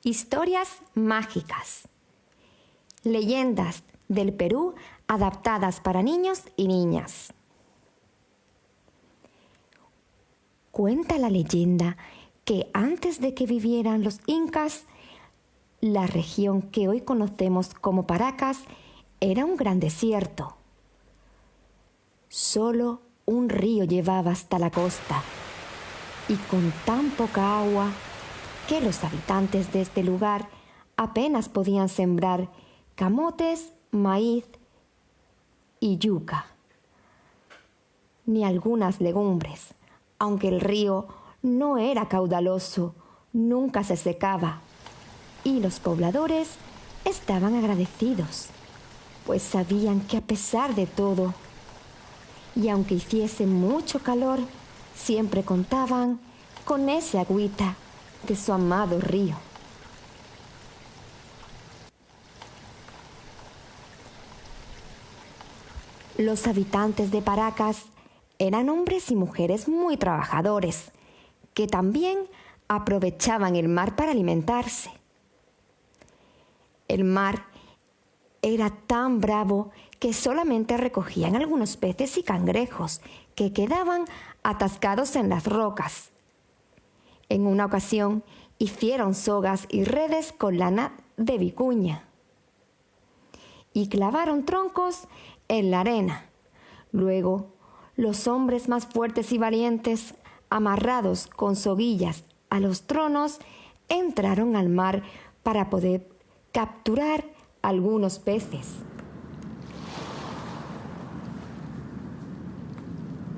Historias mágicas. Leyendas del Perú adaptadas para niños y niñas. Cuenta la leyenda que antes de que vivieran los incas, la región que hoy conocemos como Paracas era un gran desierto. Solo un río llevaba hasta la costa y con tan poca agua que los habitantes de este lugar apenas podían sembrar camotes, maíz y yuca, ni algunas legumbres. Aunque el río no era caudaloso, nunca se secaba y los pobladores estaban agradecidos, pues sabían que a pesar de todo, y aunque hiciese mucho calor, siempre contaban con esa agüita de su amado río. Los habitantes de Paracas eran hombres y mujeres muy trabajadores, que también aprovechaban el mar para alimentarse. El mar era tan bravo que solamente recogían algunos peces y cangrejos que quedaban atascados en las rocas. En una ocasión hicieron sogas y redes con lana de vicuña y clavaron troncos en la arena. Luego, los hombres más fuertes y valientes, amarrados con soguillas a los tronos, entraron al mar para poder capturar algunos peces.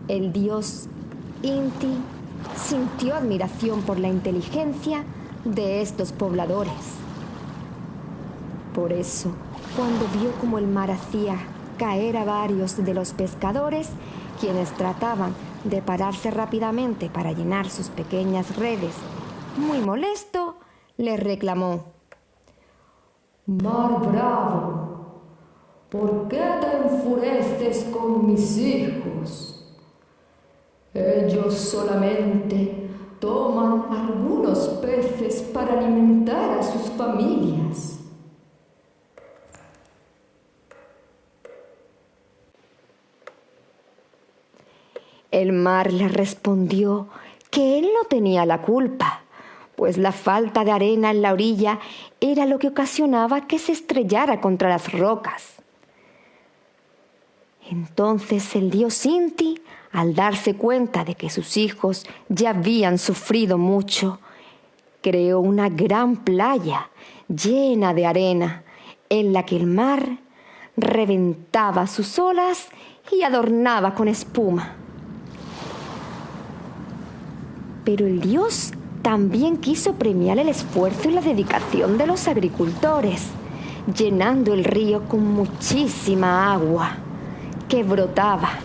El dios Inti sintió admiración por la inteligencia de estos pobladores. Por eso, cuando vio cómo el mar hacía caer a varios de los pescadores, quienes trataban de pararse rápidamente para llenar sus pequeñas redes, muy molesto, le reclamó: «Mar bravo, ¿por qué te enfureces con mis hijos? Ellos solamente toman algunos peces para alimentar a sus familias». El mar le respondió que él no tenía la culpa, pues la falta de arena en la orilla era lo que ocasionaba que se estrellara contra las rocas. Entonces el dios Inti, al darse cuenta de que sus hijos ya habían sufrido mucho, creó una gran playa llena de arena en la que el mar reventaba sus olas y adornaba con espuma. Pero el dios también quiso premiar el esfuerzo y la dedicación de los agricultores, llenando el río con muchísima agua que brotaba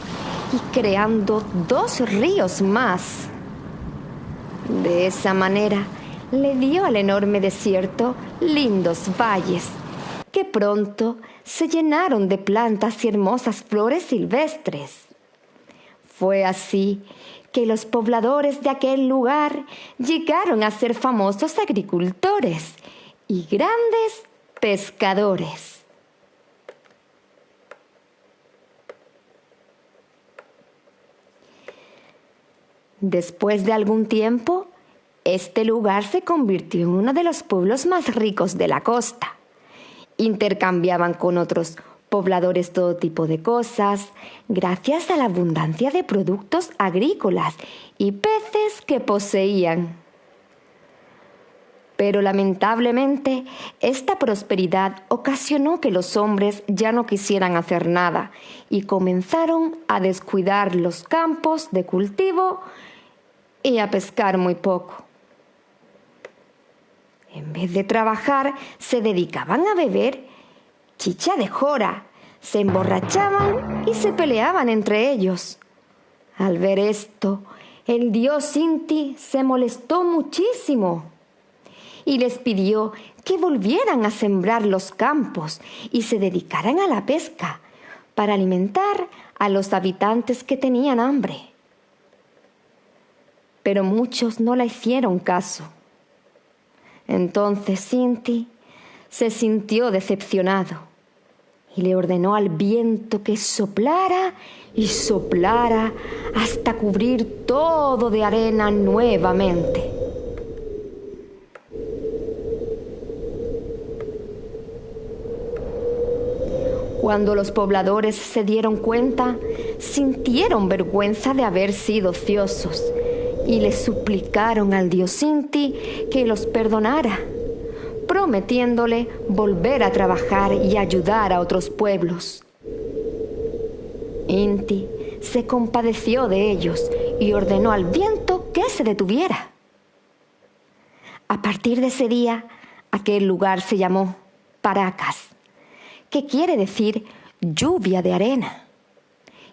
y creando 2 ríos más. De esa manera le dio al enorme desierto lindos valles que pronto se llenaron de plantas y hermosas flores silvestres. Fue así que los pobladores de aquel lugar llegaron a ser famosos agricultores y grandes pescadores. Después de algún tiempo, este lugar se convirtió en uno de los pueblos más ricos de la costa. Intercambiaban con otros pobladores todo tipo de cosas, gracias a la abundancia de productos agrícolas y peces que poseían. Pero lamentablemente, esta prosperidad ocasionó que los hombres ya no quisieran hacer nada y comenzaron a descuidar los campos de cultivo y a pescar muy poco. En vez de trabajar, se dedicaban a beber chicha de jora, se emborrachaban y se peleaban entre ellos. Al ver esto, el dios Inti se molestó muchísimo y les pidió que volvieran a sembrar los campos y se dedicaran a la pesca para alimentar a los habitantes que tenían hambre. Pero muchos no le hicieron caso. Entonces Inti se sintió decepcionado y le ordenó al viento que soplara y soplara hasta cubrir todo de arena nuevamente. Cuando los pobladores se dieron cuenta, sintieron vergüenza de haber sido ociosos y le suplicaron al dios Inti que los perdonara, prometiéndole volver a trabajar y ayudar a otros pueblos. Inti se compadeció de ellos y ordenó al viento que se detuviera. A partir de ese día, aquel lugar se llamó Paracas, que quiere decir lluvia de arena.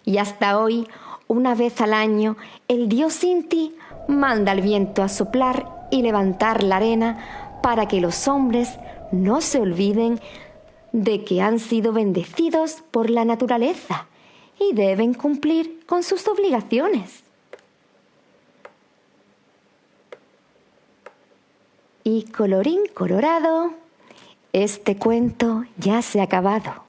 Y hasta hoy, una vez al año, el dios Inti manda al viento a soplar y levantar la arena para que los hombres no se olviden de que han sido bendecidos por la naturaleza y deben cumplir con sus obligaciones. Y colorín colorado, este cuento ya se ha acabado.